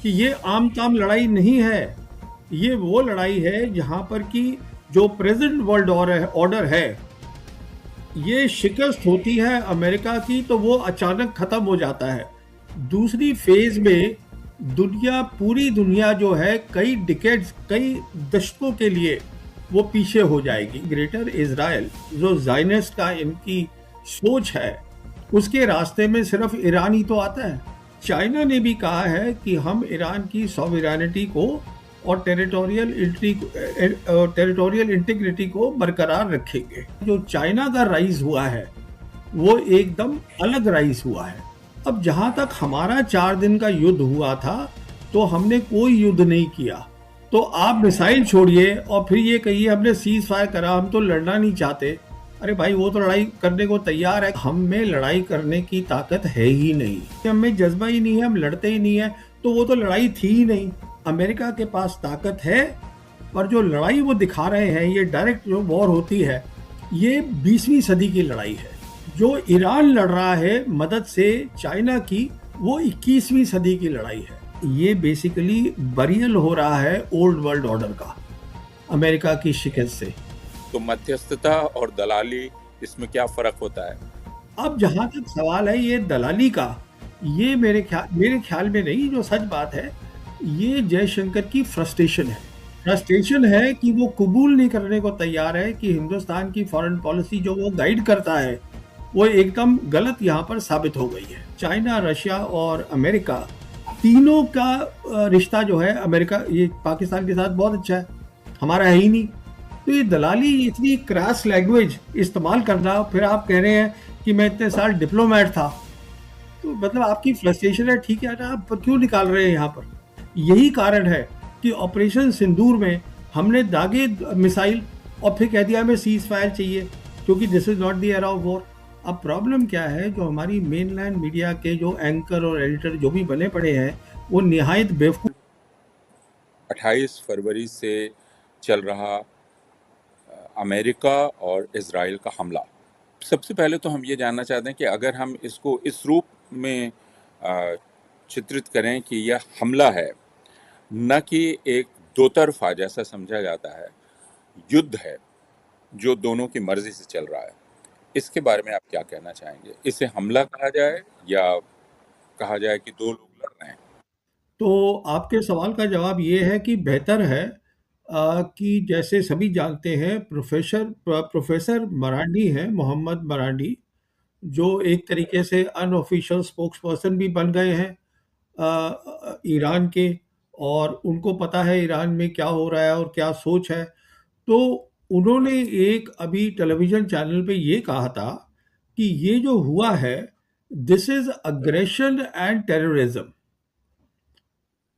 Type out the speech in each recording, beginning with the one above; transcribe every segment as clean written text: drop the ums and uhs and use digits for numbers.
कि ये आम ताम लड़ाई नहीं है। ये वो लड़ाई है जहां पर कि जो प्रेजेंट वर्ल्ड ऑर्डर है, ये शिकस्त होती है अमेरिका की तो वो अचानक खत्म हो जाता है। दूसरी फेज में पूरी दुनिया जो है कई डिकेड्स, कई दशकों के लिए वो पीछे हो जाएगी। ग्रेटर इजराइल जो जायनिस्ट का इनकी सोच है, उसके रास्ते में सिर्फ ईरान ही तो आता है। चाइना ने भी कहा है कि हम ईरान की सॉवरेनिटी को और टेरिटोरियल इंटीग्रिटी को बरकरार रखेंगे। जो चाइना का राइज हुआ है वो एकदम अलग राइज हुआ है। अब जहां तक हमारा 4 दिन का युद्ध हुआ था तो हमने कोई युद्ध नहीं किया। तो आप मिसाइल छोड़िए और फिर ये कहिए हमने सीज फायर करा, हम तो लड़ना नहीं चाहते। अरे भाई, वो तो लड़ाई करने को तैयार है। हम में लड़ाई करने की ताकत है ही नहीं, हम में जज्बा ही नहीं है, हम लड़ते ही नहीं है, तो वो तो लड़ाई थी ही नहीं। अमेरिका के पास ताकत है, पर जो लड़ाई वो दिखा रहे हैं, ये डायरेक्ट जो वॉर होती है, ये 20वीं सदी की लड़ाई है। जो ईरान लड़ रहा है मदद से चाइना की, वो 21वीं सदी की लड़ाई है। ये बेसिकली बरियल हो रहा है ओल्ड वर्ल्ड ऑर्डर का अमेरिका की शिकस्त से। तो मध्यस्थता और दलाली, इसमें क्या फर्क होता है? अब जहां तक सवाल है ये दलाली का, ये मेरे ख्याल में नहीं, जो सच बात है, ये जयशंकर की फ्रस्ट्रेशन है कि वो कबूल नहीं करने को तैयार है कि हिंदुस्तान की फॉरेन पॉलिसी जो वो गाइड करता है वो एकदम गलत यहाँ पर साबित हो गई है। चाइना, रशिया और अमेरिका तीनों का रिश्ता जो है, अमेरिका ये पाकिस्तान के साथ बहुत अच्छा है, हमारा है ही नहीं। तो ये दलाली, इतनी क्रैश लैंग्वेज इस्तेमाल करना, फिर आप कह रहे हैं कि मैं इतने साल डिप्लोमेट था, तो मतलब आपकी फ्रस्ट्रेशन है, ठीक है ना, आप क्यों निकाल रहे हैं यहाँ पर? यही कारण है कि ऑपरेशन सिंदूर में हमने दागे मिसाइल और फिर कह दिया हमें सीज फायर चाहिए, क्योंकि this is not the era of war. अब प्रॉब्लम क्या है, जो हमारी मेनलैंड मीडिया के जो एंकर और एडिटर जो भी बने पड़े हैं, वो निहायत बेवकूफ। 28 फरवरी से चल रहा अमेरिका और इजराइल का हमला, सबसे पहले तो हम ये जानना चाहते हैं कि अगर हम इसको इस रूप में चित्रित करें कि यह हमला है, न कि एक दो तरफा जैसा समझा जाता है, युद्ध है जो दोनों की मर्जी से चल रहा है, इसके बारे में आप क्या कहना चाहेंगे? इसे हमला कहा जाए या कहा जाए कि दो लोग लड़ रहे हैं? तो आपके सवाल का जवाब ये है कि बेहतर है कि जैसे सभी जानते हैं, प्रोफेसर मरांडी हैं, मोहम्मद मरांडी, जो एक तरीके से अनऑफिशियल स्पोक्स पर्सन भी बन गए हैं ईरान के, और उनको पता है ईरान में क्या हो रहा है और क्या सोच है। तो उन्होंने एक अभी टेलीविजन चैनल पे ये कहा था कि ये जो हुआ है, this is aggression and terrorism.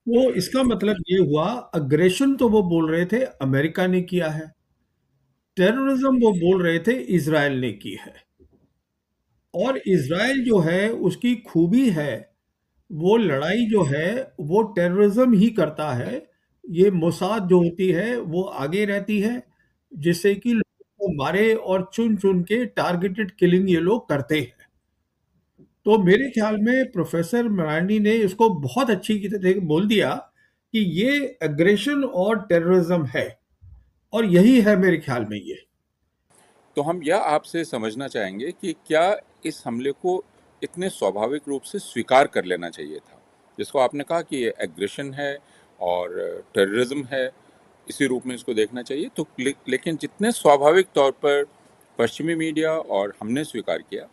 वो इसका मतलब ये हुआ, अग्रेशन तो वो बोल रहे थे अमेरिका ने किया है, टेररिज्म वो बोल रहे थे इजराइल ने की है। और इजराइल जो है, उसकी खूबी है, वो लड़ाई जो है वो टेररिज्म ही करता है। ये मोसाद जो होती है वो आगे रहती है, जिससे कि लोगों को मारे और चुन चुन के टारगेटेड किलिंग ये लोग करते हैं। तो मेरे ख्याल में प्रोफेसर मरांडी ने इसको बहुत अच्छी की तरह बोल दिया कि ये एग्रेशन और टेररिज्म है, और यही है मेरे ख्याल में ये। तो हम यह आपसे समझना चाहेंगे कि क्या इस हमले को इतने स्वाभाविक रूप से स्वीकार कर लेना चाहिए था, जिसको आपने कहा कि ये एग्रेशन है और टेररिज्म है, इसी रूप में इसको देखना चाहिए। तो लेकिन जितने स्वाभाविक तौर पर पश्चिमी मीडिया और हमने स्वीकार किया,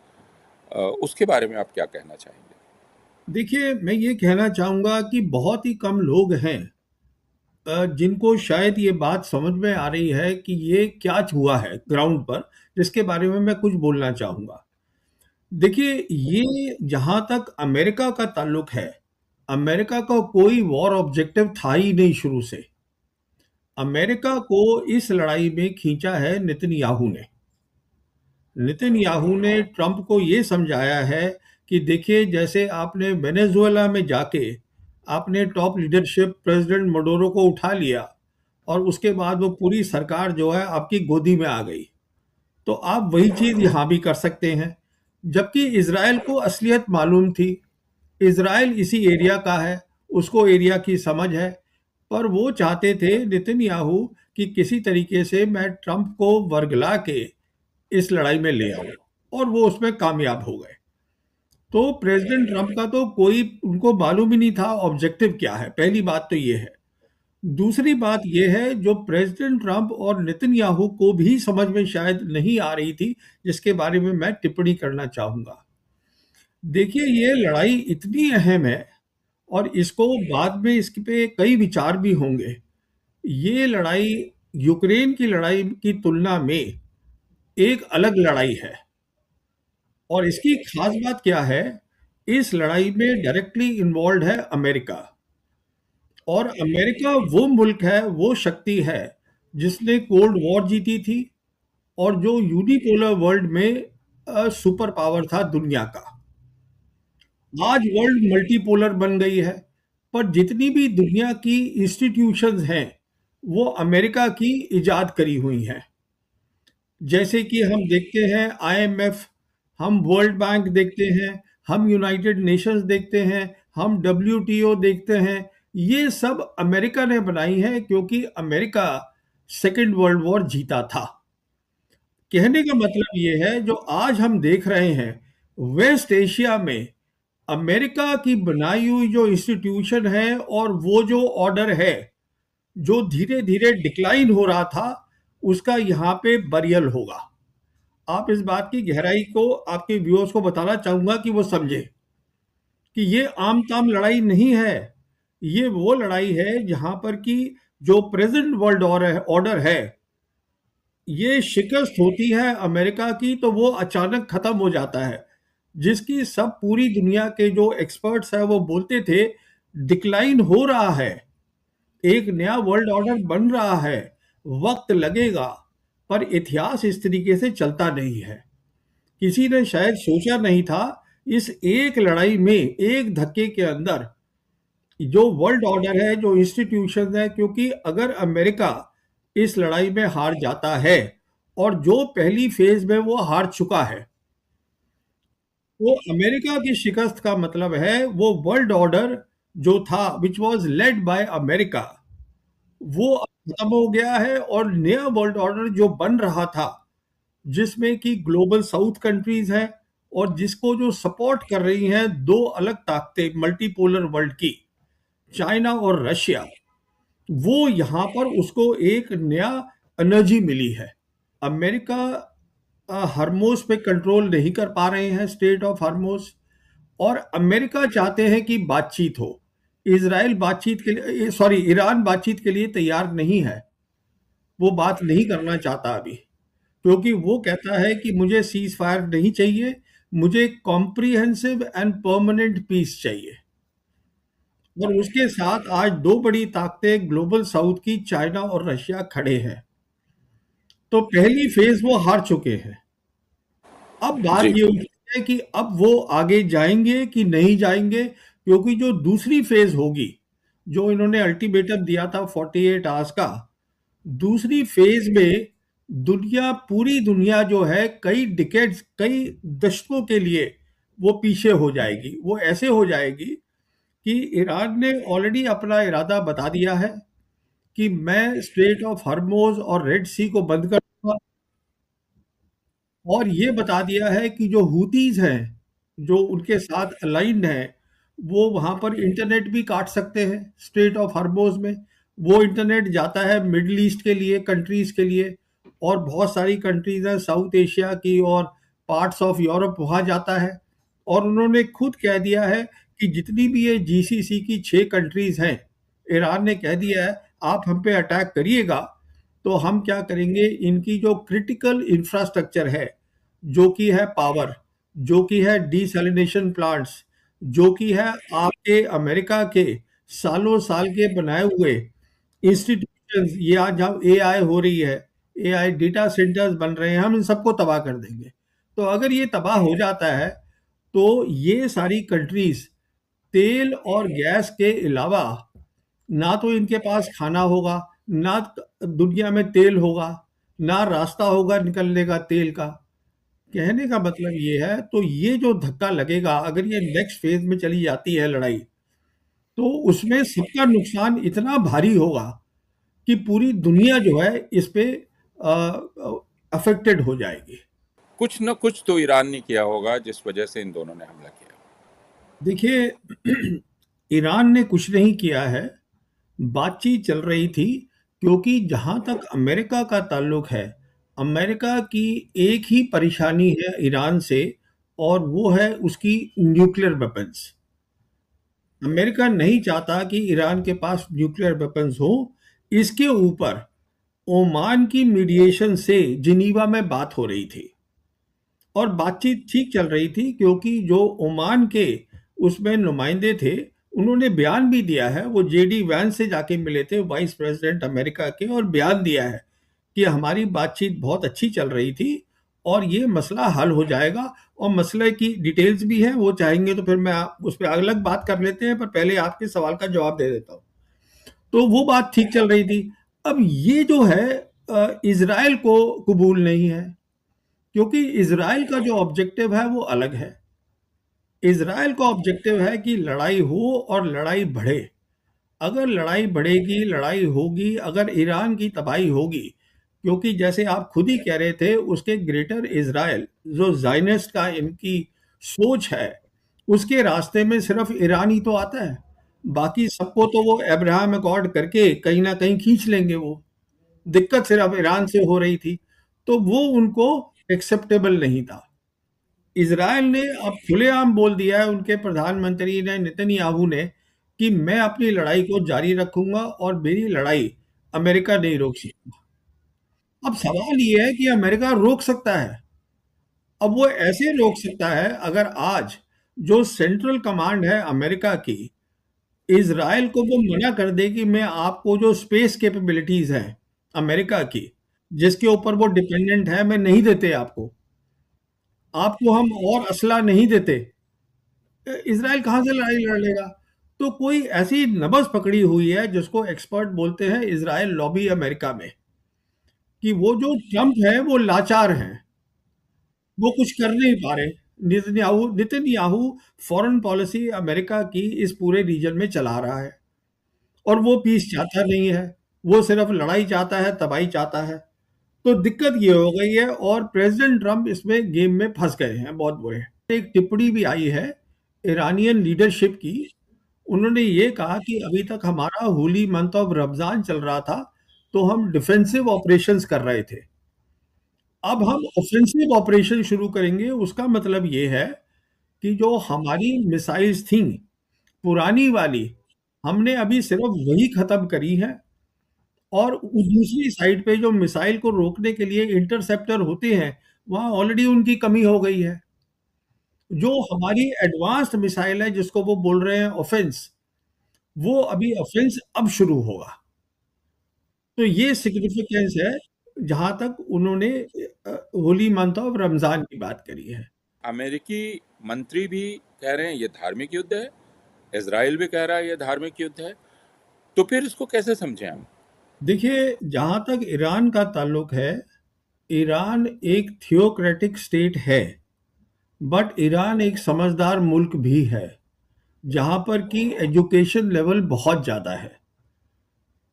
उसके बारे में आप क्या कहना चाहेंगे? देखिए, मैं ये कहना चाहूँगा कि बहुत ही कम लोग हैं जिनको शायद ये बात समझ में आ रही है कि ये क्या हुआ है ग्राउंड पर, जिसके बारे में मैं कुछ बोलना चाहूँगा। देखिए, ये जहाँ तक अमेरिका का ताल्लुक है, अमेरिका का कोई वॉर ऑब्जेक्टिव था ही नहीं शुरू से। अमेरिका को इस लड़ाई में खींचा है नेतन्याहू ने। नेतन्याहू ने ट्रंप को ये समझाया है कि देखिए, जैसे आपने वेनेजुएला में जाके आपने टॉप लीडरशिप प्रेसिडेंट मडोरो को उठा लिया और उसके बाद वो पूरी सरकार जो है आपकी गोदी में आ गई, तो आप वही चीज यहाँ भी कर सकते हैं। जबकि इजराइल को असलियत मालूम थी, इजराइल इसी एरिया का है, उसको एरिया की समझ है, पर वो चाहते थे नेतन्याहू कि किसी तरीके से मैं ट्रंप को वर्गला के इस लड़ाई में ले आऊं, और वो उसमें कामयाब हो गए। तो प्रेसिडेंट ट्रंप का तो कोई उनको मालूम ही नहीं था ऑब्जेक्टिव क्या है, पहली बात तो ये है। दूसरी बात ये है, जो प्रेसिडेंट ट्रंप और नेतन्याहू को भी समझ में शायद नहीं आ रही थी, जिसके बारे में मैं टिप्पणी करना चाहूंगा। देखिए, ये लड़ाई इतनी अहम है, और इसको बाद में इस पे कई विचार भी होंगे। ये लड़ाई यूक्रेन की लड़ाई की तुलना में एक अलग लड़ाई है, और इसकी खास बात क्या है, इस लड़ाई में डायरेक्टली इन्वॉल्व है अमेरिका। और अमेरिका वो मुल्क है, वो शक्ति है जिसने कोल्ड वॉर जीती थी, और जो यूनिपोलर वर्ल्ड में सुपर पावर था दुनिया का। आज वर्ल्ड मल्टीपोलर बन गई है, पर जितनी भी दुनिया की इंस्टीट्यूशंस हैं, वो अमेरिका की इजाद करी हुई हैं। जैसे कि हम देखते हैं आईएमएफ, हम वर्ल्ड बैंक देखते हैं, हम यूनाइटेड नेशंस देखते हैं, हम डब्ल्यूटीओ देखते हैं। ये सब अमेरिका ने बनाई है, क्योंकि अमेरिका सेकेंड वर्ल्ड वॉर जीता था। कहने का मतलब ये है, जो आज हम देख रहे हैं वेस्ट एशिया में, अमेरिका की बनाई हुई जो इंस्टीट्यूशन है और वो जो ऑर्डर है, जो धीरे धीरे डिक्लाइन हो रहा था, उसका यहाँ पे बरियल होगा। आप इस बात की गहराई को आपके व्यूअर्स को बताना चाहूंगा कि वो समझे कि ये आम ताम लड़ाई नहीं है। ये वो लड़ाई है जहां पर कि जो प्रेजेंट वर्ल्ड ऑर्डर है, ये शिकस्त होती है अमेरिका की, तो वो अचानक खत्म हो जाता है, जिसकी सब पूरी दुनिया के जो एक्सपर्ट्स हैं वो बोलते थे डिक्लाइन हो रहा है, एक नया वर्ल्ड ऑर्डर बन रहा है, वक्त लगेगा। पर इतिहास इस तरीके से चलता नहीं है। किसी ने शायद सोचा नहीं था इस एक लड़ाई में, एक धक्के के अंदर, जो वर्ल्ड ऑर्डर है, जो इंस्टीट्यूशन है, क्योंकि अगर अमेरिका इस लड़ाई में हार जाता है, और जो पहली फेज में वो हार चुका है, तो अमेरिका की शिकस्त का मतलब है वो वर्ल्ड ऑर्डर जो था, which was led by America, वो अब खत्म हो गया है। और नया वर्ल्ड ऑर्डर जो बन रहा था, जिसमें कि ग्लोबल साउथ कंट्रीज हैं, और जिसको जो सपोर्ट कर रही हैं दो अलग ताकतें मल्टीपोलर वर्ल्ड की, चाइना और रशिया, वो यहाँ पर उसको एक नया एनर्जी मिली है। अमेरिका हरमोस पे कंट्रोल नहीं कर पा रहे हैं, स्टेट ऑफ हरमोस, और अमेरिका चाहते हैं कि बातचीत हो। इसराइल बातचीत के लिए, सॉरी, ईरान बातचीत के लिए तैयार नहीं है, वो बात नहीं करना चाहता अभी, क्योंकि वो कहता है कि मुझे सीज फायर नहीं चाहिए, मुझे कॉम्प्रिहेंसिव एंड परमानेंट पीस चाहिए। और उसके साथ आज दो बड़ी ताकतें ग्लोबल साउथ की, चाइना और रशिया, खड़े हैं। तो पहली फेज वो हार चुके हैं। अब बात जी। ये उठती है कि अब वो आगे जाएंगे कि नहीं जाएंगे, क्योंकि जो दूसरी फेज होगी, जो इन्होंने अल्टीमेटम दिया था 48 आवर्स का, दूसरी फेज में दुनिया, पूरी दुनिया जो है, कई डिकेड्स, कई दशकों के लिए वो पीछे हो जाएगी। वो ऐसे हो जाएगी कि ईरान ने ऑलरेडी अपना इरादा बता दिया है कि मैं स्ट्रेट ऑफ हर्मोज और रेड सी को बंद कर दूंगा, और ये बता दिया है कि जो हूतीज हैं, जो उनके साथ अलाइंड हैं, वो वहां पर इंटरनेट भी काट सकते हैं स्ट्रेट ऑफ हर्मोज में। वो इंटरनेट जाता है मिडल ईस्ट के लिए, कंट्रीज के लिए, और बहुत सारी कंट्रीज हैं साउथ एशिया की, और पार्ट्स ऑफ यूरोप, वहां जाता है। और उन्होंने खुद कह दिया है कि जितनी भी ये जीसीसी की 6 कंट्रीज हैं, ईरान ने कह दिया है आप हम पे अटैक करिएगा, तो हम क्या करेंगे, इनकी जो क्रिटिकल इंफ्रास्ट्रक्चर है, जो कि है पावर, जो कि है डिसैलिनेशन प्लांट्स, जो कि है आपके अमेरिका के सालों साल के बनाए हुए इंस्टीट्यूशंस, ये आज जहाँ एआई हो रही है, एआई डेटा सेंटर्स बन रहे हैं, हम इन सबको तबाह कर देंगे। तो अगर ये तबाह हो जाता है, तो ये सारी कंट्रीज तेल और गैस के अलावा, ना तो इनके पास खाना होगा, ना दुनिया में तेल होगा, ना रास्ता होगा निकलने का तेल का। कहने का मतलब ये है, तो ये जो धक्का लगेगा, अगर ये नेक्स्ट फेज में चली जाती है लड़ाई, तो उसमें सबका नुकसान इतना भारी होगा कि पूरी दुनिया जो है इस पे अफेक्टेड हो जाएगी। कुछ न कुछ तो ईरान ने किया होगा जिस वजह से इन दोनों ने हमला किया। देखिए, ईरान ने कुछ नहीं किया है, बातचीत चल रही थी, क्योंकि जहां तक अमेरिका का ताल्लुक है, अमेरिका की एक ही परेशानी है ईरान से, और वो है उसकी न्यूक्लियर वेपन्स। अमेरिका नहीं चाहता कि ईरान के पास न्यूक्लियर वेपन्स हो। इसके ऊपर ओमान की मीडिएशन से जिनीवा में बात हो रही थी, और बातचीत ठीक चल रही थी, क्योंकि जो ओमान के उसमें नुमाइंदे थे, उन्होंने बयान भी दिया है। वो जेडी वैंस से जाके मिले थे, वाइस प्रेसिडेंट अमेरिका के, और बयान दिया है कि हमारी बातचीत बहुत अच्छी चल रही थी और ये मसला हल हो जाएगा। और मसले की डिटेल्स भी है, वो चाहेंगे तो फिर मैं उस पर अलग बात कर लेते हैं, पर पहले आपके सवाल का जवाब दे देता हूँ। तो वो बात ठीक चल रही थी। अब ये जो है इजराइल को कबूल नहीं है, क्योंकि इजराइल का जो ऑब्जेक्टिव है वो अलग है। इजराइल का ऑब्जेक्टिव है कि लड़ाई हो और लड़ाई बढ़े। अगर लड़ाई बढ़ेगी, लड़ाई होगी, अगर ईरान की तबाही होगी, क्योंकि जैसे आप खुद ही कह रहे थे, उसके ग्रेटर इजराइल जो जायनिस्ट का इनकी सोच है, उसके रास्ते में सिर्फ ईरान ही तो आता है। बाकी सबको तो वो अब्राहम अकॉर्ड करके कहीं ना कहीं खींच लेंगे। वो दिक्कत सिर्फ ईरान से हो रही थी, तो वो उनको एक्सेप्टेबल नहीं था। इजराइल ने अब खुलेआम बोल दिया है, उनके प्रधानमंत्री ने, नेतन्याहू ने, कि मैं अपनी लड़ाई को जारी रखूंगा और मेरी लड़ाई अमेरिका नहीं रोक सकता। अब सवाल ये है कि अमेरिका रोक सकता है। अब वो ऐसे रोक सकता है, अगर आज जो सेंट्रल कमांड है अमेरिका की, इजराइल को वो मना कर दे कि मैं आपको जो स्पेस कैपेबिलिटीज हैं अमेरिका की, जिसके ऊपर वो डिपेंडेंट है, मैं नहीं देते आपको, आपको हम और असला नहीं देते। इजराइल कहाँ से लड़ाई लड़ लेगा? तो कोई ऐसी नबज पकड़ी हुई है, जिसको एक्सपर्ट बोलते हैं इजराइल लॉबी अमेरिका में, कि वो जो ट्रम्प है वो लाचार हैं, वो कुछ कर नहीं पा रहे। नेतन्याहू फॉरेन पॉलिसी अमेरिका की इस पूरे रीजन में चला रहा है, और वो पीस चाहता नहीं है, वो सिर्फ लड़ाई चाहता है, तबाही चाहता है। तो दिक्कत ये हो गई है, और प्रेसिडेंट ट्रम्प इसमें गेम में फंस गए हैं बहुत बुरे। एक टिप्पणी भी आई है ईरानियन लीडरशिप की। उन्होंने ये कहा कि अभी तक हमारा होली मंथ ऑफ रमजान चल रहा था, तो हम डिफेंसिव ऑपरेशंस कर रहे थे। अब हम ऑफेंसिव ऑपरेशन शुरू करेंगे। उसका मतलब ये है कि जो हमारी मिसाइल्स थी पुरानी वाली, हमने अभी सिर्फ वही खत्म करी है, और दूसरी साइड पे जो मिसाइल को रोकने के लिए इंटरसेप्टर होते हैं, वहां ऑलरेडी उनकी कमी हो गई है। जो हमारी एडवांस्ड मिसाइल है, जिसको वो बोल रहे हैं ऑफेंस, वो अभी ऑफेंस अब शुरू होगा। तो ये सिग्निफिकेंस है, जहां तक उन्होंने होली मंथ ऑफ रमजान की बात करी है। अमेरिकी मंत्री भी कह रहे हैं ये धार्मिक युद्ध है, इजराइल भी कह रहा है ये धार्मिक युद्ध है, तो फिर इसको कैसे समझें हम? देखिए, जहां तक ईरान का ताल्लुक है, ईरान एक थियोक्रेटिक स्टेट है, बट ईरान एक समझदार मुल्क भी है, जहां पर की एजुकेशन लेवल बहुत ज़्यादा है।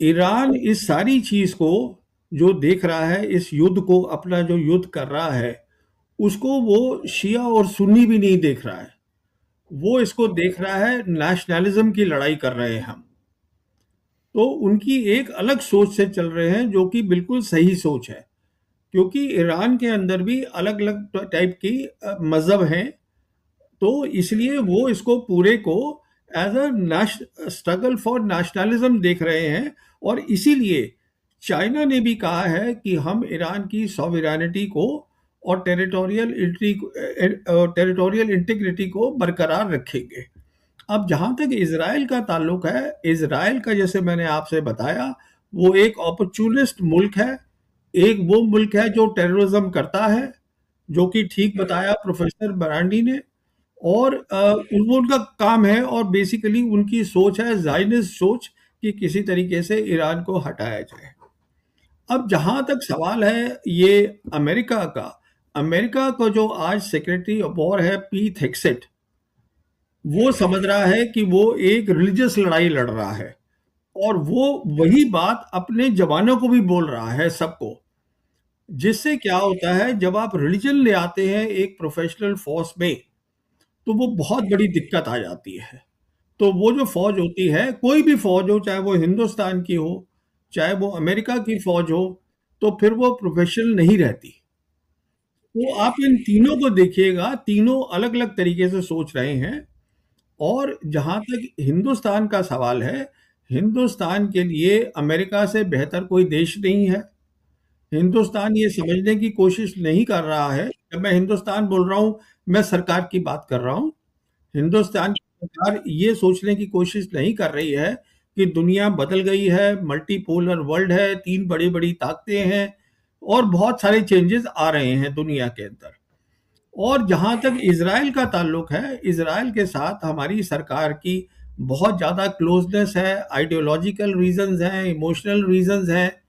ईरान इस सारी चीज़ को जो देख रहा है, इस युद्ध को, अपना जो युद्ध कर रहा है, उसको वो शिया और सुन्नी भी नहीं देख रहा है। वो इसको देख रहा है, नेशनलिज्म की लड़ाई कर रहे हैं हम। तो उनकी एक अलग सोच से चल रहे हैं, जो कि बिल्कुल सही सोच है, क्योंकि ईरान के अंदर भी अलग अलग टाइप की मजहब हैं। तो इसलिए वो इसको पूरे को as a struggle for nationalism देख रहे हैं। और इसीलिए चाइना ने भी कहा है कि हम ईरान की सॉवरेनिटी को और टेरिटोरियल इंटीग्रिटी को बरकरार रखेंगे। अब जहां तक इसराइल का ताल्लुक है, इसराइल का, जैसे मैंने आपसे बताया, वो एक अपॉर्चुनिस्ट मुल्क है। एक वो मुल्क है जो टेररिज्म करता है, जो कि ठीक बताया प्रोफेसर बरांडी ने। और वो उनका काम है, और बेसिकली उनकी सोच है जायनिस्ट सोच, कि किसी तरीके से ईरान को हटाया जाए। अब जहां तक सवाल है ये अमेरिका का, अमेरिका को जो आज सेक्रेटरी ऑफ वॉर है पीट हेग्सेट, वो समझ रहा है कि वो एक रिलीजियस लड़ाई लड़ रहा है, और वो वही बात अपने जवानों को भी बोल रहा है सबको। जिससे क्या होता है, जब आप रिलीजन ले आते हैं एक प्रोफेशनल फोर्स में, तो वो बहुत बड़ी दिक्कत आ जाती है। तो वो जो फौज होती है, कोई भी फौज हो, चाहे वो हिंदुस्तान की हो, चाहे वो अमेरिका की फौज हो, तो फिर वो प्रोफेशनल नहीं रहती। तो आप इन तीनों को देखिएगा, तीनों अलग अलग तरीके से सोच रहे हैं। और जहां तक हिंदुस्तान का सवाल है, हिंदुस्तान के लिए अमेरिका से बेहतर कोई देश नहीं है। हिंदुस्तान ये समझने की कोशिश नहीं कर रहा है, जब मैं हिंदुस्तान बोल रहा हूं, मैं सरकार की बात कर रहा हूं। हिंदुस्तान की सरकार ये सोचने की कोशिश नहीं कर रही है कि दुनिया बदल गई है, मल्टीपोलर वर्ल्ड है, तीन बड़ी बड़ी ताकतें हैं, और बहुत सारे चेंजेस आ रहे हैं दुनिया के अंदर। और जहां तक इसराइल का ताल्लुक है, इसराइल के साथ हमारी सरकार की बहुत ज़्यादा क्लोजनेस है, आइडियोलॉजिकल रीजंस हैं, इमोशनल रीजंस हैं।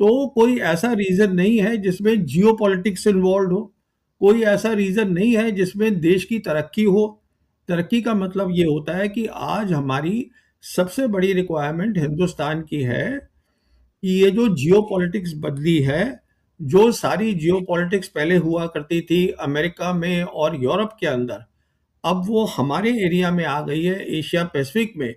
तो कोई ऐसा रीजन नहीं है जिसमें जियो पॉलिटिक्स इन्वॉल्व हो, कोई ऐसा रीजन नहीं है जिसमें देश की तरक्की हो। तरक्की का मतलब ये होता है कि आज हमारी सबसे बड़ी रिक्वायरमेंट हिंदुस्तान की है कि ये जो जियो पॉलिटिक्स बदली है, जो सारी जियो पॉलिटिक्स पहले हुआ करती थी अमेरिका में और यूरोप के अंदर, अब वो हमारे एरिया में आ गई है, एशिया पैसिफिक में।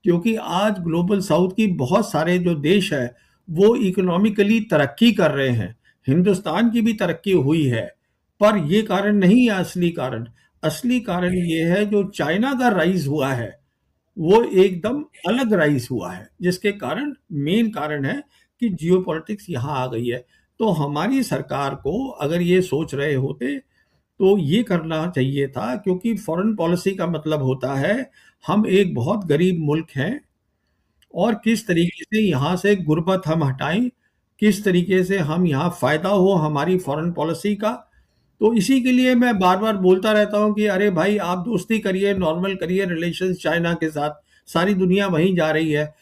क्योंकि आज ग्लोबल साउथ की बहुत सारे जो देश है, वो इकोनॉमिकली तरक्की कर रहे हैं। हिंदुस्तान की भी तरक्की हुई है, पर ये कारण नहीं है असली कारण। असली कारण ये है, जो चाइना का राइज हुआ है, वो एकदम अलग राइज हुआ है, जिसके कारण मेन कारण है कि जियोपॉलिटिक्स यहाँ आ गई है। तो हमारी सरकार को अगर ये सोच रहे होते, तो ये करना चाहिए था, क्योंकि फॉरेन पॉलिसी का मतलब होता है हम एक बहुत गरीब मुल्क हैं, और किस तरीके से यहाँ से गुर्बत हम हटाएं, किस तरीके से हम यहाँ फायदा हो हमारी फॉरेन पॉलिसी का। तो इसी के लिए मैं बार बार बोलता रहता हूँ कि अरे भाई, आप दोस्ती करिए, नॉर्मल करिए रिलेशंस चाइना के साथ, सारी दुनिया वहीं जा रही है।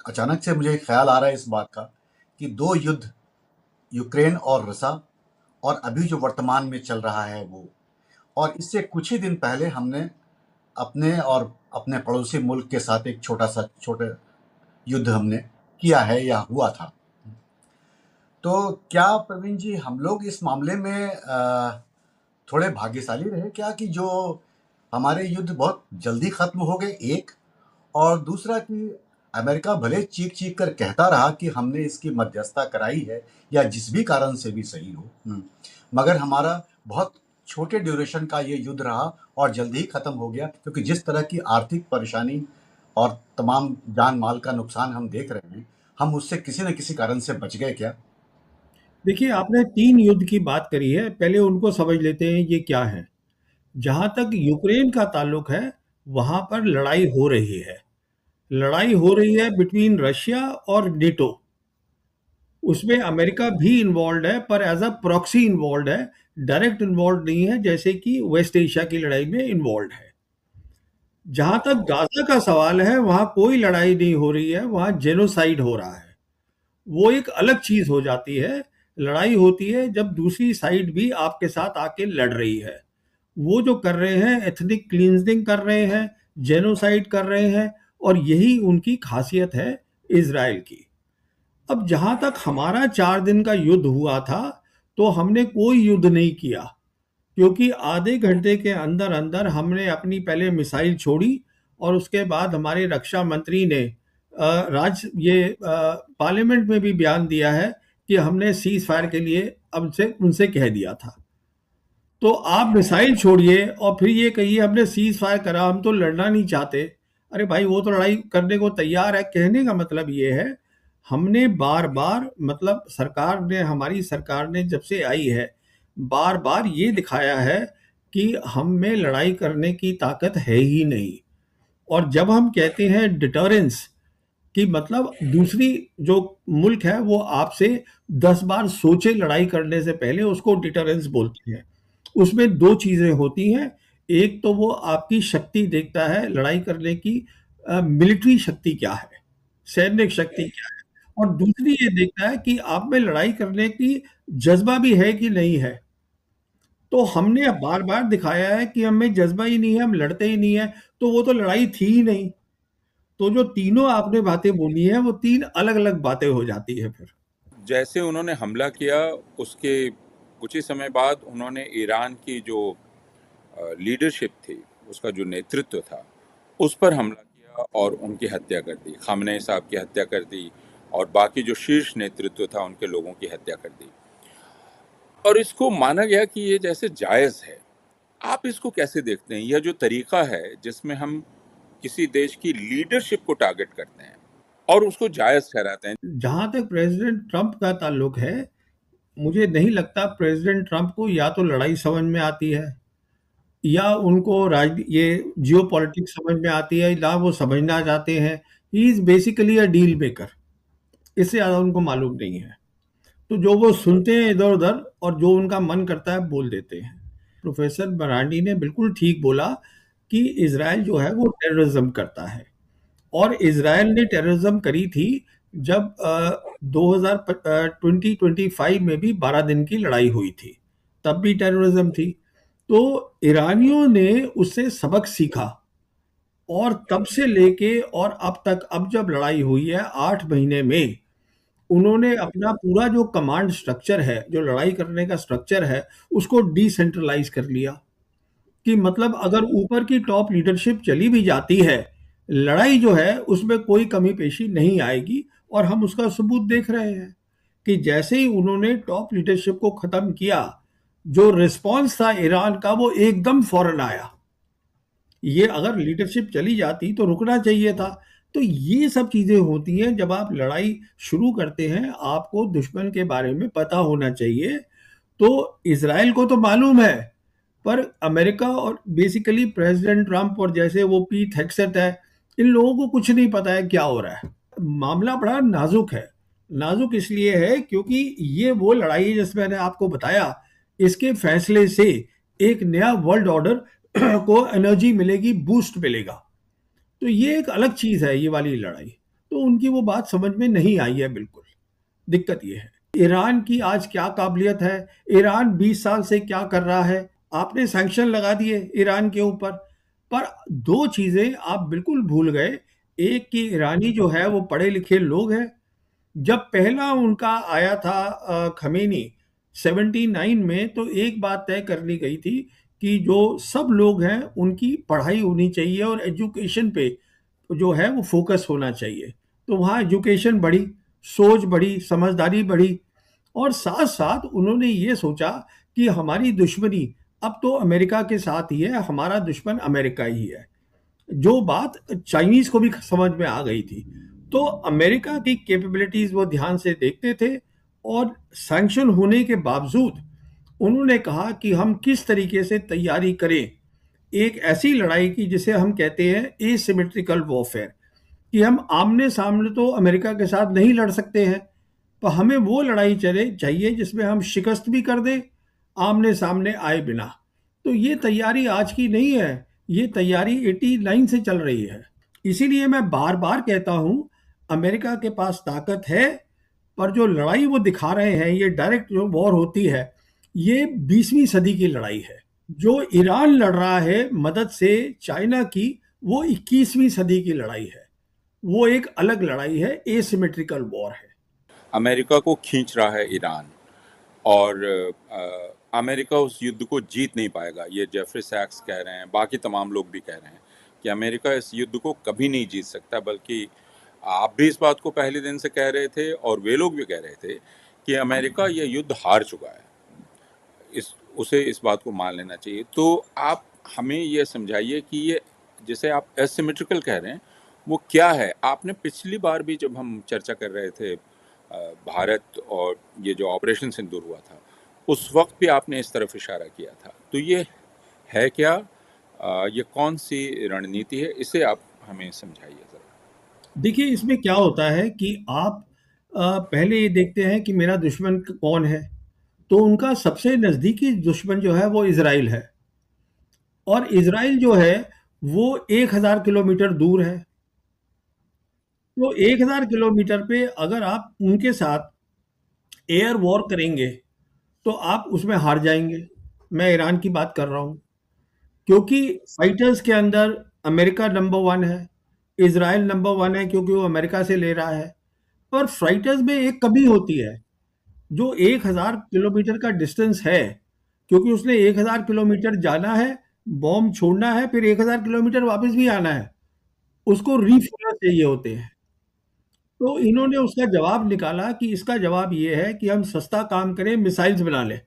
अचानक से मुझे ख्याल आ रहा है इस बात का कि दो युद्ध, यूक्रेन और रसा, और अभी जो वर्तमान में चल रहा है वो, और इससे कुछ ही दिन पहले हमने अपने और अपने पड़ोसी मुल्क के साथ एक छोटा युद्ध हमने किया है या हुआ था। तो क्या प्रवीण जी, हम लोग इस मामले में थोड़े भाग्यशाली रहे क्या कि जो हमारे युद्ध बहुत जल्दी खत्म हो गए, एक, और दूसरा कि अमेरिका भले चीख चीख कर कहता रहा कि हमने इसकी मध्यस्थता कराई है या जिस भी कारण से भी सही हो, मगर हमारा बहुत छोटे ड्यूरेशन का ये युद्ध रहा और जल्दी ही खत्म हो गया, क्योंकि जिस तरह की आर्थिक परेशानी और तमाम जान माल का नुकसान हम देख रहे हैं, हम उससे किसी न किसी कारण से बच गए क्या? देखिए, आपने तीन युद्ध की बात करी है, पहले उनको समझ लेते हैं ये क्या है। जहां तक यूक्रेन का ताल्लुक है, वहां पर लड़ाई हो रही है। लड़ाई हो रही है बिटवीन रशिया और नेटो। उसमें अमेरिका भी इन्वॉल्व है, पर एज अ प्रॉक्सी इन्वॉल्व है, डायरेक्ट इन्वॉल्व नहीं है, जैसे कि वेस्ट एशिया की लड़ाई में इन्वॉल्व है। जहां तक गाजा का सवाल है, वहां कोई लड़ाई नहीं हो रही है, वहां जेनोसाइड हो रहा है। वो एक अलग चीज हो जाती है। लड़ाई होती है जब दूसरी साइड भी आपके साथ आके लड़ रही है। वो जो कर रहे हैं, एथनिक क्लींजिंग कर रहे हैं, जेनोसाइड कर रहे हैं, और यही उनकी खासियत है इजराइल की। अब जहां तक हमारा 4 दिन का युद्ध हुआ था, तो हमने कोई युद्ध नहीं किया, क्योंकि आधे घंटे के अंदर अंदर हमने अपनी पहले मिसाइल छोड़ी, और उसके बाद हमारे रक्षा मंत्री ने पार्लियामेंट में भी बयान दिया है कि हमने सीज फायर के लिए अब से उनसे कह दिया था। तो आप मिसाइल छोड़िए और फिर ये कहिए हमने सीज फायर करा, हम तो लड़ना नहीं चाहते। अरे भाई, वो तो लड़ाई करने को तैयार है। कहने का मतलब ये है, हमने बार बार, मतलब सरकार ने, हमारी सरकार ने जब से आई है, बार बार ये दिखाया है कि हम में लड़ाई करने की ताकत है ही नहीं। और जब हम कहते हैं डिटरेंस, कि मतलब दूसरी जो मुल्क है वो आपसे 10 बार सोचे लड़ाई करने से पहले, उसको डिटरेंस बोलते हैं। उसमें दो चीजें होती हैं। एक तो वो आपकी शक्ति देखता है लड़ाई करने की, मिलिट्री शक्ति क्या है, सैन्य शक्ति क्या है, और दूसरी ये देखता है कि आप में लड़ाई करने की जज्बा भी है कि नहीं है। तो हमने बार-बार दिखाया है कि हमें जज़्बा ही नहीं है, हम लड़ते ही नहीं हैं, तो वो तो लड़ाई थी ही नहीं। तो जो तीनों आपने बातें बोली हैं, वो 3 अलग-अलग बातें हो जाती हैं फिर। जैसे उन्होंने हमला किया, उसके कुछ ही समय बाद उन्होंने ईरान की जो लीडरशिप थी, उसका जो नेतृत्व था, उस पर हमला किया और उनकी हत्या कर दी। खामनेई साहब की हत्या कर दी और बाकी जो शीर्ष नेतृत्व था, उनके लोगों की हत्या कर दी। और इसको माना गया कि ये जैसे जायज़ है। आप इसको कैसे देखते हैं? यह जो तरीका है जिसमें हम किसी देश की लीडरशिप को टारगेट करते हैं और उसको जायज़ ठहराते हैं। जहाँ तक प्रेज़िडेंट ट्रंप का ताल्लुक है, मुझे नहीं लगता प्रेज़िडेंट ट्रंप को या तो लड़ाई समझ में आती है, या उनको ये जियोपॉलिटिक्स समझ में आती है, ना वो समझना चाहते हैं। He is basically a deal maker, इससे ज़्यादा उनको मालूम नहीं है। तो जो वो सुनते हैं इधर-उधर और जो उनका मन करता है बोल देते हैं। प्रोफ़ेसर मरांडी ने बिल्कुल ठीक बोला कि इज़राइल जो है वो टेररिज़्म करता है, और इज़राइल ने टेररिज़्म करी थी जब 2025 में भी 12 दिन की लड़ाई हुई थी, तब भी टेररिज़्म थी। तो ईरानियों ने उससे सबक सीखा, और तब से लेके और अब तक, अब जब लड़ाई हुई है 8 महीने में, उन्होंने अपना पूरा जो कमांड स्ट्रक्चर है, जो लड़ाई करने का स्ट्रक्चर है, उसको डिसेंट्रलाइज़ कर लिया। कि मतलब अगर ऊपर की टॉप लीडरशिप चली भी जाती है, लड़ाई जो है उसमें कोई कमी पेशी नहीं आएगी, और हम उसका सबूत देख रहे हैं कि जैसे ही उन्होंने टॉप लीडरशिप को खत्म किया, जो रिस्पॉन्स था ईरान का वो एकदम फौरन आया। ये अगर लीडरशिप चली जाती तो रुकना चाहिए था। तो ये सब चीज़ें होती हैं जब आप लड़ाई शुरू करते हैं, आपको दुश्मन के बारे में पता होना चाहिए। तो इज़राइल को तो मालूम है, पर अमेरिका और बेसिकली प्रेसिडेंट ट्रंप और जैसे वो पीट हेग्सेट है, इन लोगों को कुछ नहीं पता है क्या हो रहा है। मामला बड़ा नाजुक है। नाजुक इसलिए है क्योंकि ये वो लड़ाई है जिसमें मैंने आपको बताया, इसके फैसले से एक नया वर्ल्ड ऑर्डर को एनर्जी मिलेगी, बूस्ट मिलेगा। तो ये एक अलग चीज़ है ये वाली लड़ाई। तो उनकी वो बात समझ में नहीं आई है बिल्कुल। दिक्कत ये है। ईरान की आज क्या काबिलियत है, ईरान 20 साल से क्या कर रहा है, आपने सैंक्शन लगा दिए ईरान के ऊपर, पर 2 चीज़ें आप बिल्कुल भूल गए। एक कि ईरानी जो है वो पढ़े लिखे लोग हैं। जब पहला उनका आया था खमेनी 79 में, तो एक बात तय कर ली गई थी कि जो सब लोग हैं उनकी पढ़ाई होनी चाहिए और एजुकेशन पे जो है वो फोकस होना चाहिए। तो वहाँ एजुकेशन बढ़ी, सोच बढ़ी, समझदारी बढ़ी, और साथ-साथ उन्होंने ये सोचा कि हमारी दुश्मनी अब तो अमेरिका के साथ ही है, हमारा दुश्मन अमेरिका ही है। जो बात चाइनीज़ को भी समझ में आ गई थी। तो अमेरिका की कैपेबिलिटीज़ वो ध्यान से देखते थे, और सैंक्शन होने के बावजूद उन्होंने कहा कि हम किस तरीके से तैयारी करें एक ऐसी लड़ाई की जिसे हम कहते हैं एसिमेट्रिकल वॉरफेयर, कि हम आमने-सामने तो अमेरिका के साथ नहीं लड़ सकते हैं, पर हमें वो लड़ाई चले चाहिए जिसमें हम शिकस्त भी कर दें, आमने-सामने आए बिना। तो ये तैयारी आज की नहीं है, ये तैयारी 89 से चल रही है। इसीलिए मैं बार-बार कहता हूँ, अमेरिका के पास ताकत है, पर जो लड़ाई वो दिखा रहे हैं, ये डायरेक्ट जो वॉर होती है, ये 20वीं सदी की लड़ाई है। जो ईरान लड़ रहा है मदद से चाइना की, वो 21वीं सदी की लड़ाई है। वो एक अलग लड़ाई है, एसिमेट्रिकल वॉर है। अमेरिका को खींच रहा है ईरान और अमेरिका उस युद्ध को जीत नहीं पाएगा। ये जेफरी सैक्स कह रहे हैं, बाकी तमाम लोग भी कह रहे हैं कि अमेरिका इस युद्ध को कभी नहीं जीत सकता, बल्कि आप भी इस बात को पहले दिन से कह रहे थे और वे लोग भी कह रहे थे कि अमेरिका ये युद्ध हार चुका है। इस बात को मान लेना चाहिए। तो आप हमें ये समझाइए कि ये जिसे आप एसिमेट्रिकल कह रहे हैं वो क्या है? आपने पिछली बार भी जब हम चर्चा कर रहे थे भारत और ये जो ऑपरेशन सिंदूर हुआ था, उस वक्त भी आपने इस तरफ इशारा किया था। तो ये है क्या? ये कौन सी रणनीति है? इसे आप हमें समझाइए ज़रा। देखिए, इसमें क्या होता है कि आप पहले ये देखते हैं कि मेरा दुश्मन कौन है। तो उनका सबसे नज़दीकी दुश्मन जो है वो इज़राइल है, और इज़राइल जो है वो 1000 किलोमीटर दूर है। तो 1000 किलोमीटर पे अगर आप उनके साथ एयर वॉर करेंगे, तो आप उसमें हार जाएँगे। मैं ईरान की बात कर रहा हूँ, क्योंकि फाइटर्स के अंदर अमेरिका नंबर वन है, इसराइल नंबर वन है क्योंकि वो अमेरिका से ले रहा है। पर फाइटर्स में एक कमी होती है, जो 1000 किलोमीटर का डिस्टेंस है, क्योंकि उसने 1000 किलोमीटर जाना है, बॉम्ब छोड़ना है, फिर 1000 किलोमीटर वापस भी आना है, उसको रिफ्यूल चाहिए होते हैं। तो इन्होंने उसका जवाब निकाला कि इसका जवाब ये है कि हम सस्ता काम करें, मिसाइल्स बना लें।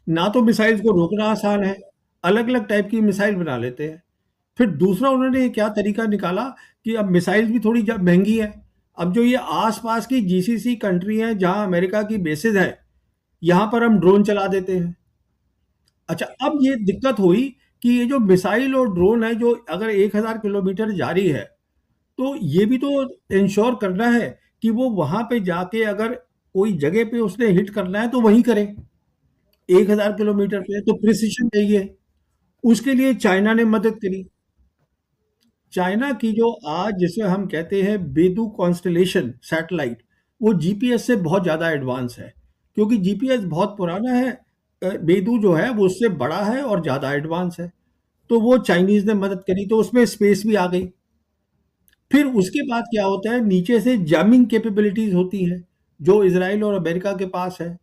ना तो मिसाइल्स को रोकना आसान है, अलग अलग टाइप की मिसाइल बना लेते हैं। फिर दूसरा उन्होंने क्या तरीका निकाला कि अब मिसाइल्स भी थोड़ी महंगी है। अब जो ये आसपास की जीसीसी कंट्री है जहां अमेरिका की बेसिस है, यहां पर हम ड्रोन चला देते हैं। अच्छा, अब ये दिक्कत हुई कि ये जो मिसाइल और ड्रोन है, जो अगर 1000 किलोमीटर जारी है, तो ये भी तो इंश्योर करना है कि वो वहां पे जाके अगर कोई जगह पे उसने हिट करना है तो वहीं करे। 1000 किलोमीटर पे तो प्रिसिशन चाहिए। उसके लिए चाइना ने मदद करी। चाइना की जो आज जिसे हम कहते हैं बेदू कॉन्स्टलेशन सैटेलाइट, वो जीपीएस से बहुत ज़्यादा एडवांस है, क्योंकि जीपीएस बहुत पुराना है। बेदू जो है वो उससे बड़ा है और ज़्यादा एडवांस है। तो वो चाइनीज़ ने मदद करी, तो उसमें स्पेस भी आ गई। फिर उसके बाद क्या होता है, नीचे से जैमिंग कैपेबिलिटीज होती हैं, जो इसराइल और अमेरिका के पास है।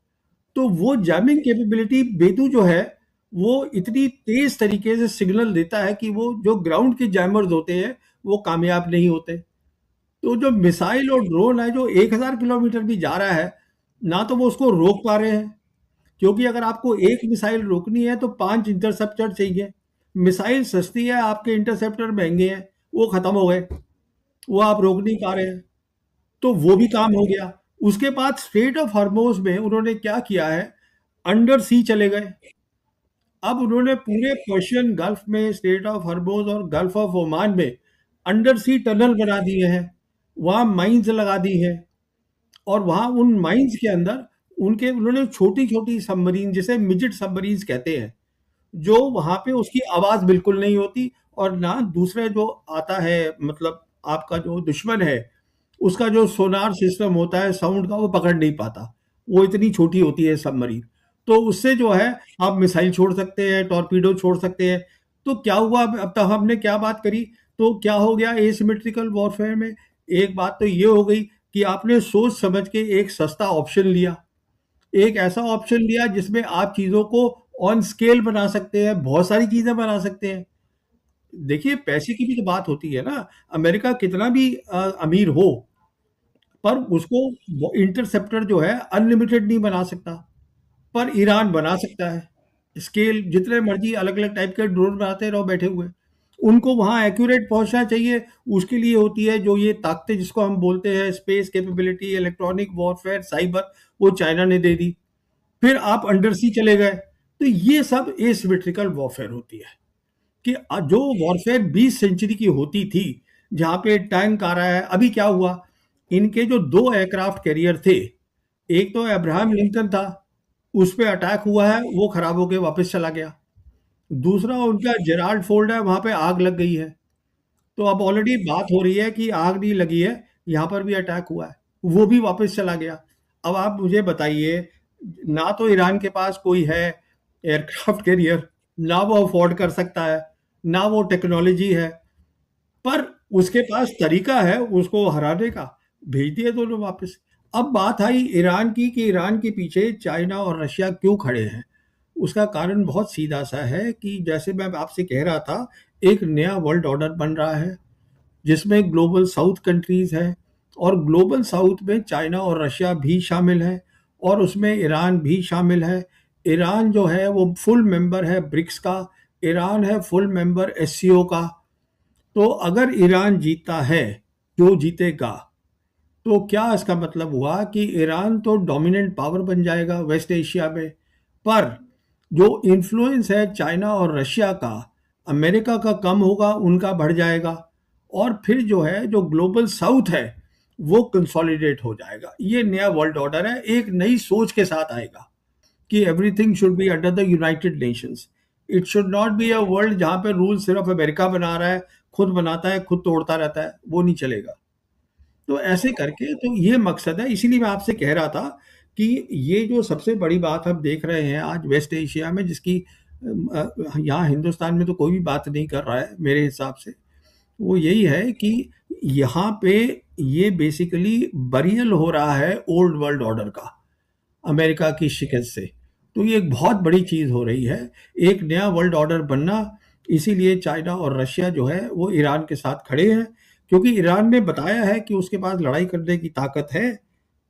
तो वो जैमिंग कैपेबिलिटी बेदू जो है, वो इतनी तेज तरीके से सिग्नल देता है कि वो जो ग्राउंड के जैमर्स होते हैं वो कामयाब नहीं होते। तो जो मिसाइल और ड्रोन है जो 1000 किलोमीटर भी जा रहा है, ना तो वो उसको रोक पा रहे हैं, क्योंकि अगर आपको एक मिसाइल रोकनी है तो 5 इंटरसेप्टर चाहिए। मिसाइल सस्ती है, आपके इंटरसेप्टर महंगे हैं, वो खत्म हो गए, वो आप रोक नहीं पा रहे हैं। तो वो भी काम हो गया। उसके बाद स्ट्रेट ऑफ हॉर्मोज में उन्होंने क्या किया है, अंडर सी चले गए। अब उन्होंने पूरे पर्शियन गल्फ में, स्ट्रेट ऑफ हॉर्मोज और गल्फ ऑफ ओमान में अंडर सी टनल बना दिए हैं, वहां माइंस लगा दी है। और वहां उन माइंस के अंदर उनके उन्होंने छोटी छोटी सबमरीन, जिसे मिजिट सबमरीन कहते हैं, जो वहां पे उसकी आवाज बिल्कुल नहीं होती, और ना दूसरे जो आता है, मतलब आपका जो दुश्मन है, उसका जो सोनार सिस्टम होता है साउंड का, वो पकड़ नहीं पाता। वो इतनी छोटी होती है सबमरीन। तो उससे जो है आप मिसाइल छोड़ सकते हैं, टॉर्पीडो छोड़ सकते हैं। तो क्या हुआ, अब तक हमने क्या बात करी, तो क्या हो गया एसिमेट्रिकल वॉरफेयर में? एक बात तो ये हो गई कि आपने सोच समझ के एक सस्ता ऑप्शन लिया, एक ऐसा ऑप्शन लिया जिसमें आप चीजों को ऑन स्केल बना सकते हैं, बहुत सारी चीजें बना सकते हैं। देखिए, पैसे की भी तो बात होती है ना। अमेरिका कितना भी अमीर हो, पर उसको इंटरसेप्टर जो है अनलिमिटेड नहीं बना सकता। पर ईरान बना सकता है। स्केल जितने मर्जी अलग अलग टाइप के ड्रोन बनाते रहो बैठे हुए, उनको वहां एक्यूरेट पहुंचना चाहिए। उसके लिए होती है जो ये ताकतें जिसको हम बोलते हैं space capability, electronic warfare, cyber, वो चाइना ने दे दी। फिर आप अंडर सी चले गए। तो ये सब एसिमेट्रिकल वॉरफेयर होती है, कि जो वॉरफेयर 20 सेंचुरी की होती थी, जहां पे टैंक आ रहा है। अभी क्या हुआ, इनके जो 2 एयरक्राफ्ट कैरियर थे, एक तो अब्राहम लिंकन था, उस पे अटैक हुआ है, वो खराब होके वापस चला गया। दूसरा उनका जेराल्ड फोर्ड है, वहां पे आग लग गई है। तो अब ऑलरेडी बात हो रही है कि आग नहीं लगी है, यहाँ पर भी अटैक हुआ है, वो भी वापस चला गया। अब आप मुझे बताइए, ना तो ईरान के पास कोई है एयरक्राफ्ट कैरियर, ना वो अफोर्ड कर सकता है, ना वो टेक्नोलॉजी है, पर उसके पास तरीका है उसको हराने का, भेज दिए दोनों वापस। अब बात आई ईरान की, कि ईरान के पीछे चाइना और रशिया क्यों खड़े हैं। उसका कारण बहुत सीधा सा है कि जैसे मैं आपसे कह रहा था, एक नया वर्ल्ड ऑर्डर बन रहा है, जिसमें ग्लोबल साउथ कंट्रीज हैं, और ग्लोबल साउथ में चाइना और रशिया भी शामिल है, और उसमें ईरान भी शामिल है। ईरान जो है वो फुल मेंबर है ब्रिक्स का, ईरान है फुल मेंबर एससीओ का। तो अगर ईरान जीतता है, जो जीतेगा, तो क्या इसका मतलब हुआ कि ईरान तो डोमिनेंट पावर बन जाएगा वेस्ट एशिया में। पर जो इन्फ्लुएंस है चाइना और रशिया का, अमेरिका का कम होगा, उनका बढ़ जाएगा। और फिर जो है, जो ग्लोबल साउथ है, वो कंसोलिडेट हो जाएगा। ये नया वर्ल्ड ऑर्डर है, एक नई सोच के साथ आएगा कि everything should be under the United Nations. It should not be a world जहां पे रूल सिर्फ अमेरिका बना रहा है, खुद बनाता है, खुद तोड़ता रहता है, वो नहीं चलेगा। तो ऐसे करके, तो ये मकसद है। इसीलिए मैं आपसे कह रहा था कि ये जो सबसे बड़ी बात हम देख रहे हैं आज वेस्ट एशिया में, जिसकी यहाँ हिंदुस्तान में तो कोई भी बात नहीं कर रहा है मेरे हिसाब से, वो यही है कि यहाँ पे ये बेसिकली बरियल हो रहा है ओल्ड वर्ल्ड ऑर्डर का, अमेरिका की शिकस्त से। तो ये एक बहुत बड़ी चीज़ हो रही है, एक नया वर्ल्ड ऑर्डर बनना। इसीलिए चाइना और रशिया जो है वो ईरान के साथ खड़े हैं, क्योंकि ईरान ने बताया है कि उसके पास लड़ाई करने की ताकत है,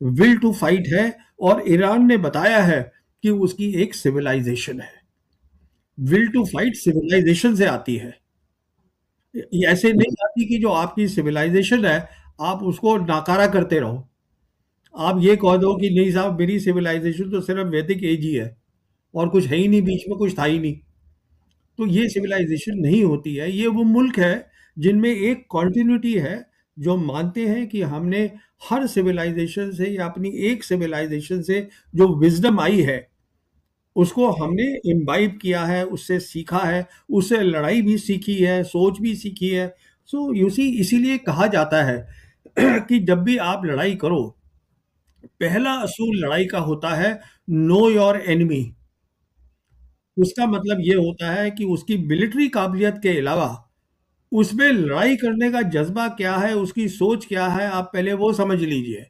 विल टू फाइट है, और ईरान ने बताया है कि उसकी एक सिविलाइजेशन है। विल टू फाइट सिविलाइजेशन से आती है, ये ऐसे नहीं आती कि जो आपकी सिविलाइजेशन है आप उसको नाकारा करते रहो। आप ये कह दो कि नहीं साहब मेरी सिविलाइजेशन तो सिर्फ वैदिक एज ही है और कुछ है ही नहीं, बीच में कुछ था ही नहीं। तो ये सिविलाइजेशन नहीं होती है। ये वो मुल्क है जिनमें एक कॉन्टिन्यूटी है, जो मानते हैं कि हमने हर सिविलाइजेशन से या अपनी एक सिविलाइजेशन से जो विजडम आई है उसको हमने इम्बाइब किया है, उससे सीखा है, उससे लड़ाई भी सीखी है, सोच भी सीखी है। सो यू सी, इसीलिए कहा जाता है कि जब भी आप लड़ाई करो, पहला असूल लड़ाई का होता है नो योर एनिमी। उसका मतलब ये होता है कि उसकी मिलिट्री काबिलियत के अलावा उसमें लड़ाई करने का जज्बा क्या है, उसकी सोच क्या है, आप पहले वो समझ लीजिए,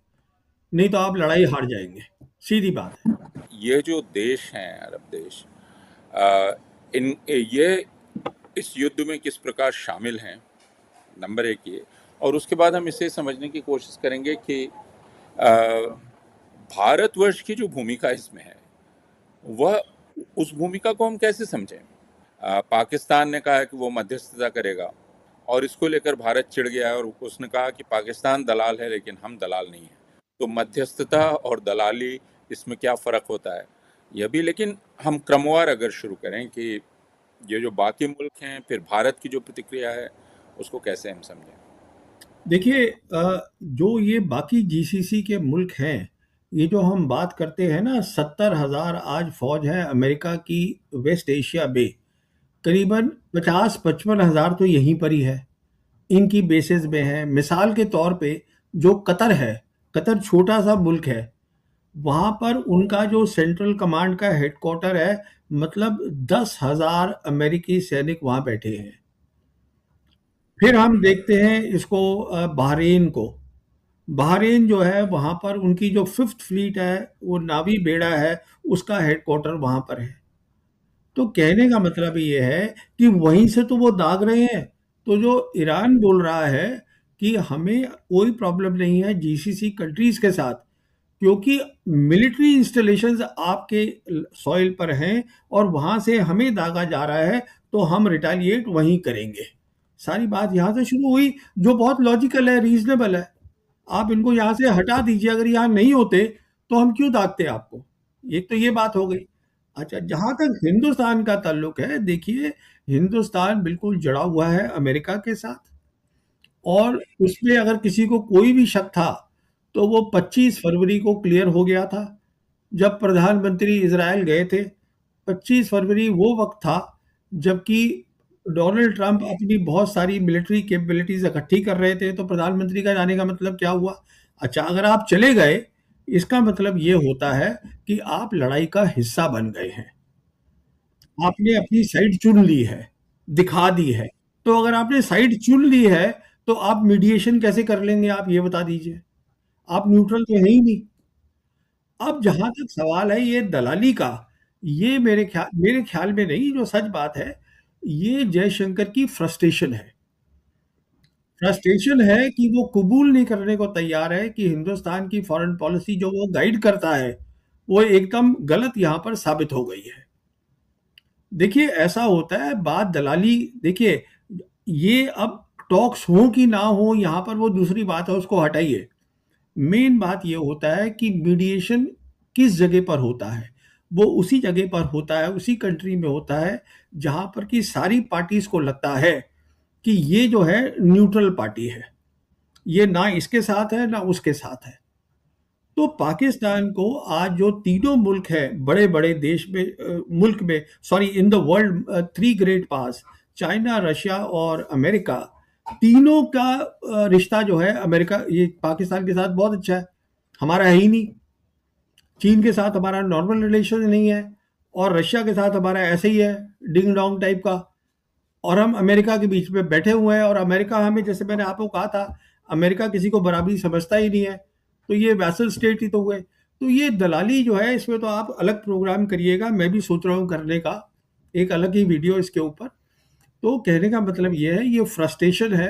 नहीं तो आप लड़ाई हार जाएंगे। सीधी बात है। ये जो देश हैं अरब देश, आ, इन ये इस युद्ध में किस प्रकार शामिल हैं, नंबर एक ये। और उसके बाद हम इसे समझने की कोशिश करेंगे कि आ, भारतवर्ष की जो भूमिका इसमें है वह, उस भूमिका को हम कैसे समझें। पाकिस्तान ने कहा है कि वो मध्यस्थता करेगा और इसको लेकर भारत चिढ़ गया है और उसने कहा कि पाकिस्तान दलाल है लेकिन हम दलाल नहीं हैं। तो मध्यस्थता और दलाली, इसमें क्या फ़र्क होता है यह भी। लेकिन हम क्रमवार अगर शुरू करें कि ये जो बाकी मुल्क हैं, फिर भारत की जो प्रतिक्रिया है, उसको कैसे हम समझें। देखिए, जो ये बाकी जीसीसी के मुल्क हैं, ये जो हम बात करते हैं ना, 70,000 आज फौज है अमेरिका की वेस्ट एशिया में, करीबन 50-55,000 तो यहीं पर ही है, इनकी बेसिस में है। मिसाल के तौर पे जो कतर है, कतर छोटा सा मुल्क है, वहाँ पर उनका जो सेंट्रल कमांड का हेडक्वार्टर है, मतलब 10,000 अमेरिकी सैनिक वहाँ बैठे हैं। फिर हम देखते हैं इसको, बहरीन को। बहरीन जो है वहाँ पर उनकी जो 5th फ्लीट है, वो नावी बेड़ा है, उसका हेडक्वार्टर वहाँ पर है। तो कहने का मतलब ये है कि वहीं से तो वो दाग रहे हैं। तो जो ईरान बोल रहा है कि हमें कोई प्रॉब्लम नहीं है जीसीसी कंट्रीज के साथ, क्योंकि मिलिट्री इंस्टॉलेशंस आपके सॉइल पर हैं और वहां से हमें दागा जा रहा है, तो हम रिटेलिएट वहीं करेंगे। सारी बात यहाँ से शुरू हुई, जो बहुत लॉजिकल है, रीजनेबल है। आप इनको यहाँ से हटा दीजिए, अगर यहाँ नहीं होते तो हम क्यों दागते आपको। एक तो ये बात हो गई। अच्छा, जहाँ तक हिंदुस्तान का ताल्लुक है, देखिए हिंदुस्तान बिल्कुल जुड़ा हुआ है अमेरिका के साथ, और उसमें अगर किसी को कोई भी शक था तो वो 25 फरवरी को क्लियर हो गया था, जब प्रधानमंत्री इजराइल गए थे। 25 फरवरी वो वक्त था जबकि डोनाल्ड ट्रंप अपनी बहुत सारी मिलिट्री कैपेबिलिटीज इकट्ठी कर रहे थे। तो प्रधानमंत्री का जाने का मतलब क्या हुआ? अच्छा, अगर आप चले गए, इसका मतलब ये होता है कि आप लड़ाई का हिस्सा बन गए हैं, आपने अपनी साइड चुन ली है, दिखा दी है। तो अगर आपने साइड चुन ली है तो आप मीडिएशन कैसे कर लेंगे, आप ये बता दीजिए। आप न्यूट्रल तो है ही नहीं। अब जहां तक सवाल है ये दलाली का, ये मेरे ख्याल में नहीं, जो सच बात है, ये जयशंकर की फ्रस्ट्रेशन है। फ्रस्ट्रेशन है कि वो कबूल नहीं करने को तैयार है कि हिंदुस्तान की फॉरेन पॉलिसी जो वो गाइड करता है, वो एकदम गलत यहाँ पर साबित हो गई है। देखिए ऐसा होता है, बात दलाली, देखिए ये अब टॉक्स हो कि ना हो यहाँ पर वो दूसरी बात है, उसको हटाइए। मेन बात ये होता है कि मीडिएशन किस जगह पर होता है। वो उसी जगह पर होता है, उसी कंट्री में होता है जहां पर कि सारी पार्टीज को लगता है कि ये जो है न्यूट्रल पार्टी है, ये ना इसके साथ है ना उसके साथ है। तो पाकिस्तान को आज जो तीनों मुल्क है, बड़े बड़े देश में, मुल्क में, sorry, in the world, 3 great pass, China, Russia और अमेरिका, तीनों का रिश्ता जो है अमेरिका, ये पाकिस्तान के साथ बहुत अच्छा है, हमारा है ही नहीं। चीन के साथ हमारा नॉर्मल रिलेशन नहीं है, और रशिया के साथ हमारा ऐसे ही है, डिंग डोंग टाइप का। और हम अमेरिका के बीच में बैठे हुए हैं, और अमेरिका हमें, जैसे मैंने आपको कहा था, अमेरिका किसी को बराबरी समझता ही नहीं है। तो ये वैसल स्टेट ही तो हुए। तो ये दलाली जो है, इसमें तो आप अलग प्रोग्राम करिएगा, मैं भी सोच रहा हूँ करने का एक अलग ही वीडियो इसके ऊपर। तो कहने का मतलब ये है, ये फ्रस्ट्रेशन है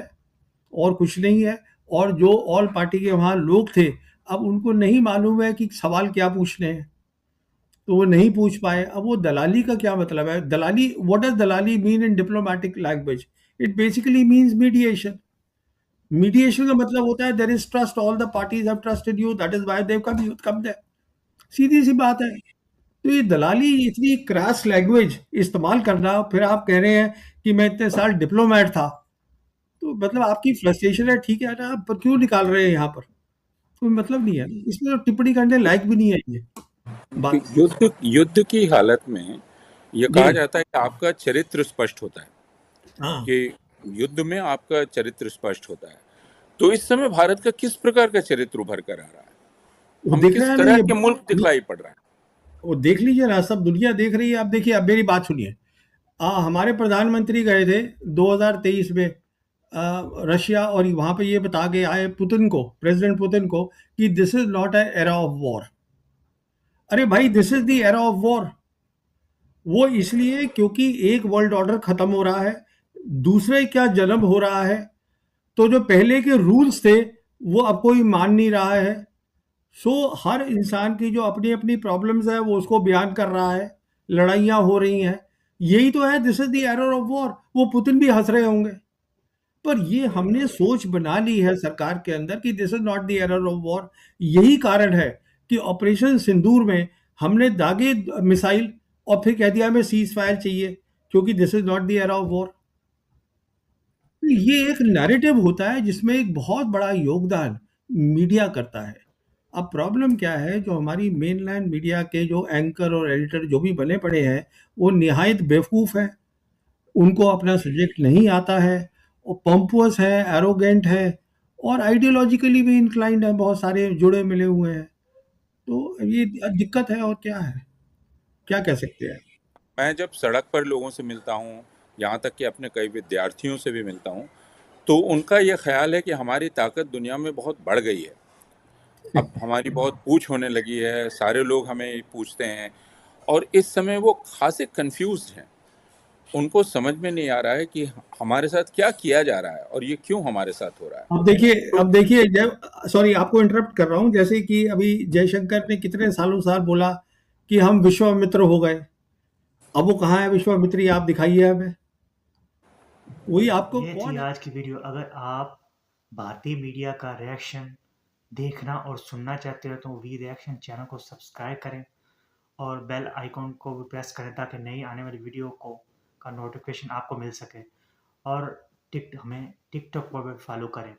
और कुछ नहीं है। और जो ऑल पार्टी के वहाँ लोग थे, अब उनको नहीं मालूम है कि सवाल क्या पूछने हैं, तो वो नहीं पूछ पाए। अब वो दलाली का क्या मतलब है? दलाली, व्हाट डज दलाली mean in diplomatic language? It basically means mediation. Mediation का मतलब होता है there is trust, all the parties have trusted you, that is why they have come there. सीधी सी बात है। तो ये दलाली, इतनी क्रैश लैंग्वेज इस्तेमाल करना, फिर आप कह रहे हैं कि मैं इतने साल डिप्लोमेट था, तो मतलब आपकी फ्रस्ट्रेशन है, ठीक है ना, पर क्यों निकाल रहे हैं यहाँ पर? कोई मतलब नहीं है, इसमें तो टिप्पणी करने लायक भी नहीं है ये कि बात। युद्ध युद्ध की हालत में ये जी। कहा जाता है कि आपका चरित्र स्पष्ट होता है, हाँ। कि युद्ध में आपका चरित्र स्पष्ट होता है। तो इस समय भारत का किस प्रकार का चरित्र उभर कर आ रहा है? वो हम दिख रहा किस है ना तरह ये। के मुल्क दिखलाई पड़ रहे हैं? वो देख लीजिए ना, सब दुनिया देख रही है। आप देखिए, अब मेरी बात सुनिए। हमारे प्रधानमंत्री गए थे 2023 में रशिया, और वहां पे ये बता के आए पुतिन को, प्रेसिडेंट पुतिन को, कि this is not a era of war. अरे भाई, this is the era of war. वो इसलिए क्योंकि एक वर्ल्ड ऑर्डर खत्म हो रहा है, दूसरे का जन्म हो रहा है। तो जो पहले के रूल्स थे, वो अब कोई मान नहीं रहा है। सो हर इंसान की जो अपनी अपनी प्रॉब्लम्स है, वो उसको बयान कर रहा है, लड़ाइयाँ हो रही हैं। यही तो है, this is the error of war. वो पुतिन भी हंस रहे होंगे, पर ये हमने सोच बना ली है सरकार के अंदर कि this is not the error of war. यही कारण है कि ऑपरेशन सिंदूर में हमने दागे मिसाइल, और फिर कह दिया हमें सीज फायर चाहिए, क्योंकि this is not the era of war. ये एक नैरेटिव होता है जिसमें एक बहुत बड़ा योगदान मीडिया करता है। अब प्रॉब्लम क्या है, जो हमारी मेनलैंड मीडिया के जो एंकर और एडिटर जो भी बने पड़े हैं, वो निहायत बेवकूफ़ हैं। उनको अपना सब्जेक्ट नहीं आता है, वो पंपुअस है, एरोगेंट है, और आइडियोलॉजिकली भी इंक्लाइंड है, बहुत सारे जुड़े मिले हुए हैं। तो ये दिक्कत है, और क्या है, क्या कह सकते हैं? मैं जब सड़क पर लोगों से मिलता हूँ, यहाँ तक कि अपने कई विद्यार्थियों से भी मिलता हूँ, तो उनका ये ख्याल है कि हमारी ताकत दुनिया में बहुत बढ़ गई है। अब हमारी बहुत पूछ होने लगी है, सारे लोग हमें पूछते हैं, और इस समय वो खासे कंफ्यूज्ड हैं। उनको समझ में नहीं आ रहा है कि हमारे साथ क्या किया जा रहा है और ये क्यों हमारे साथ हो रहा है। तो अब देखिए, जब, सॉरी आपको इंटरप्ट कर रहा हूँ, जैसे कि अभी जयशंकर ने कितने सालों साल बोला कि हम विश्वामित्र हो गए। अब वो कहाँ है विश्वामित्री? आप दिखाइए हमें। वही आपको ये थी कौन है? आज की वीडियो। अगर आप भारतीय मीडिया का रिएक्शन देखना और सुनना चाहते हो तो वी रिएक्शन चैनल को सब्सक्राइब करें और बेल आइकॉन को भी प्रेस करें ताकि नई आने वाली वीडियो को का नोटिफिकेशन आपको मिल सके। और हमें टिकटॉक पर भी फॉलो करें।